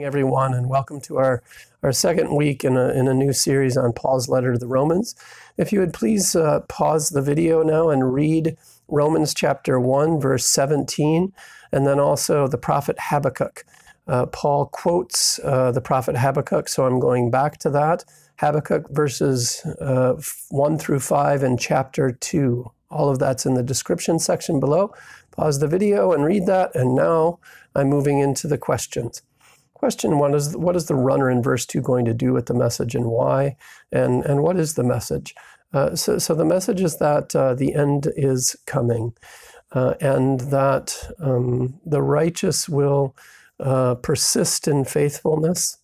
Everyone, and welcome to our second week in a new series on Paul's letter to the Romans. If you would please pause the video now and read Romans chapter 1, verse 17, and then also the prophet Habakkuk. Paul quotes the prophet Habakkuk, so I'm going back to that. Habakkuk verses 1 through 5 in chapter 2. All of that's in the description section below. Pause the video and read that, and now I'm moving into the questions. Question 1 is, what is the runner in verse 2 going to do with the message, and why? And what is the message? So the message is that the end is coming, and that the righteous will persist in faithfulness,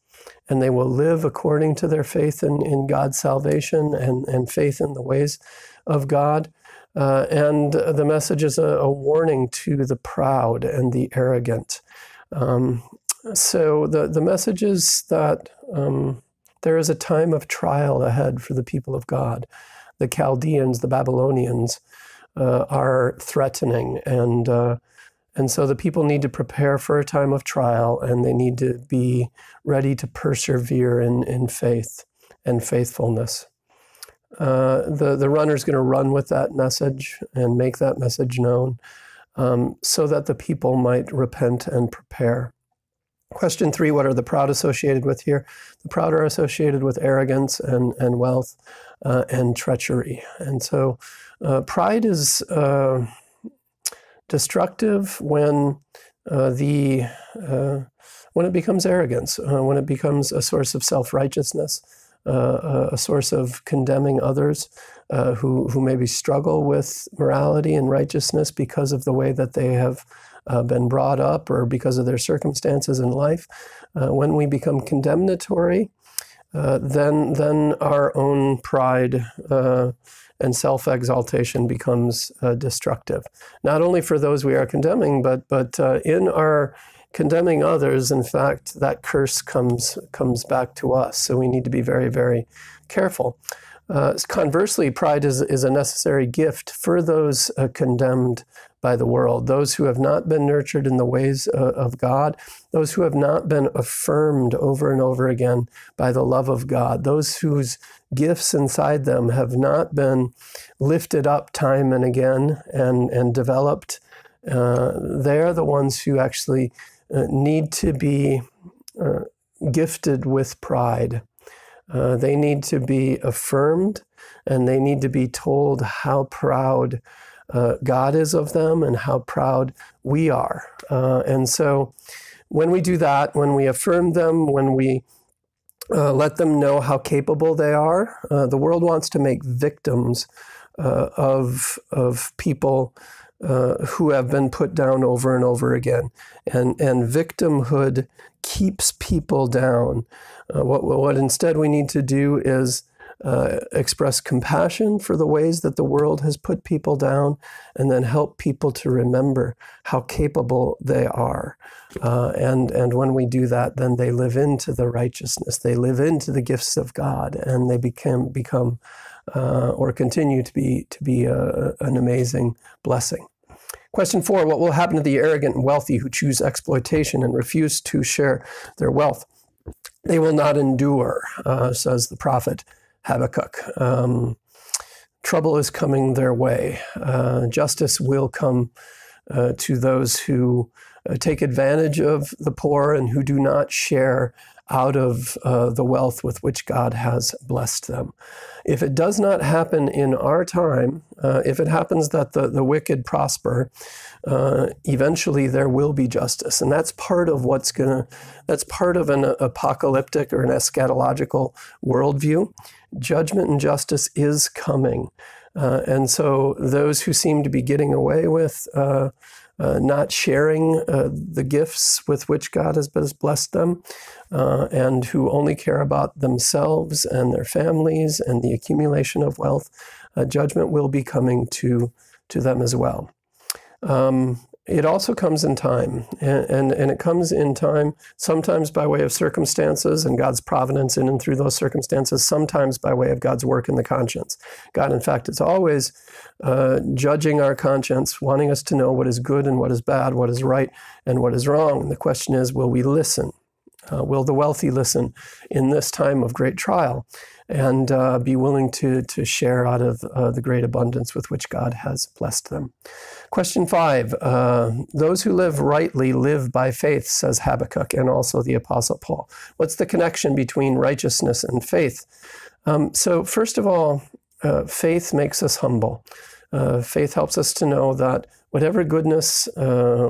and they will live according to their faith in God's salvation and faith in the ways of God. And the message is a warning to the proud and the arrogant. So the message is that there is a time of trial ahead for the people of God. The Chaldeans, the Babylonians, are threatening, and so the people need to prepare for a time of trial, and they need to be ready to persevere in faith and faithfulness. The runner's going to run with that message and make that message known, so that the people might repent and prepare. Question 3, what are the proud associated with here? The proud are associated with arrogance and wealth and treachery. And so pride is destructive when it becomes arrogance, when it becomes a source of self-righteousness, a source of condemning others who maybe struggle with morality and righteousness because of the way that they have been brought up or because of their circumstances in life. When we become condemnatory, then our own pride and self-exaltation becomes destructive. Not only for those we are condemning, but in our condemning others, in fact, that curse comes back to us. So we need to be very, very careful. Conversely, pride is a necessary gift for those condemned by the world, those who have not been nurtured in the ways of God, those who have not been affirmed over and over again by the love of God, those whose gifts inside them have not been lifted up time and again and developed. They're the ones who actually need to be gifted with pride. They need to be affirmed, and they need to be told how proud God is of them and how proud we are. And so when we do that, when we affirm them, when we let them know how capable they are, the world wants to make victims of people who have been put down over and over again. And victimhood keeps people down. What instead we need to do is express compassion for the ways that the world has put people down, and then help people to remember how capable they are. And when we do that, then they live into the righteousness, they live into the gifts of God, and they become or continue to be an amazing blessing. Question 4, what will happen to the arrogant and wealthy who choose exploitation and refuse to share their wealth? They will not endure, says the prophet Habakkuk. Trouble is coming their way. Justice will come to those who take advantage of the poor and who do not share out of the wealth with which God has blessed them. If it does not happen in our time, if it happens that the wicked prosper, eventually there will be justice. And that's part of that's part of an apocalyptic or an eschatological worldview. Judgment and justice is coming. And so those who seem to be getting away with not sharing the gifts with which God has blessed them, and who only care about themselves and their families and the accumulation of wealth, judgment will be coming to them as well. It also comes in time, and it comes in time sometimes by way of circumstances and God's providence in and through those circumstances, sometimes by way of God's work in the conscience. God, in fact, is always judging our conscience, wanting us to know what is good and what is bad, what is right and what is wrong. And the question is, will we listen? Will the wealthy listen in this time of great trial and be willing to share out of the great abundance with which God has blessed them? Question 5, those who live rightly live by faith, says Habakkuk and also the Apostle Paul. What's the connection between righteousness and faith? So first of all, faith makes us humble. Faith helps us to know that whatever goodness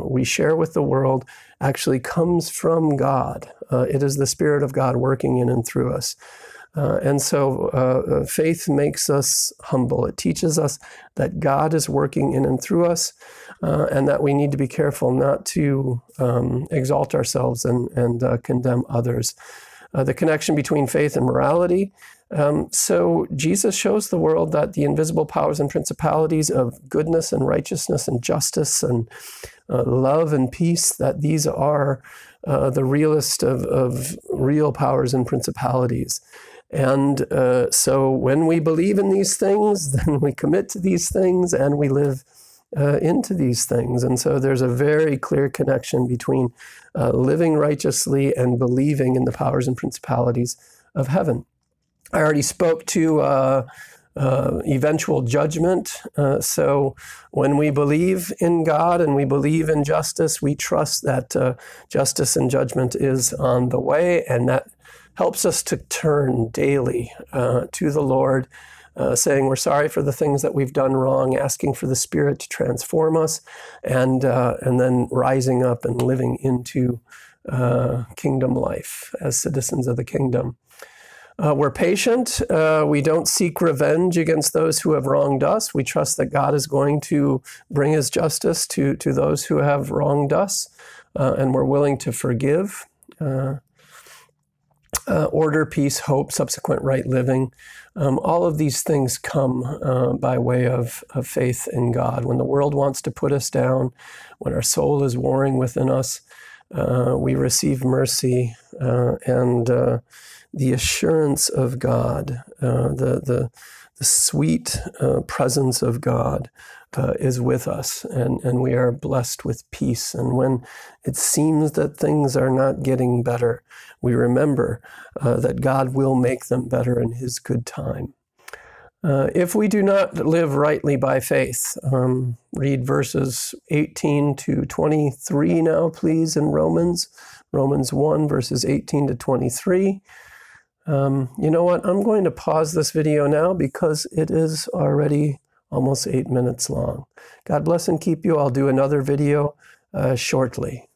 we share with the world actually comes from God. It is the Spirit of God working in and through us. And so faith makes us humble. It teaches us that God is working in and through us, and that we need to be careful not to exalt ourselves and condemn others. The connection between faith and morality. So Jesus shows the world that the invisible powers and principalities of goodness and righteousness and justice and love and peace, that these are the realest of real powers and principalities. And so when we believe in these things, then we commit to these things and we live into these things. And so there's a very clear connection between living righteously and believing in the powers and principalities of heaven. I already spoke to eventual judgment. So when we believe in God and we believe in justice, we trust that justice and judgment is on the way, and that helps us to turn daily to the Lord, saying we're sorry for the things that we've done wrong, asking for the Spirit to transform us, and then rising up and living into kingdom life as citizens of the kingdom. We're patient. We don't seek revenge against those who have wronged us. We trust that God is going to bring his justice to those who have wronged us, and we're willing to forgive. Order, peace, hope, subsequent right living. All of these things come by way of faith in God. When the world wants to put us down, when our soul is warring within us, we receive mercy and the assurance of God, the sweet presence of God is with us, and we are blessed with peace. And when it seems that things are not getting better, we remember that God will make them better in his good time. If we do not live rightly by faith, read verses 18 to 23 now, please, in Romans 1, verses 18 to 23. You know what? I'm going to pause this video now because it is already almost 8 minutes long. God bless and keep you. I'll do another video shortly.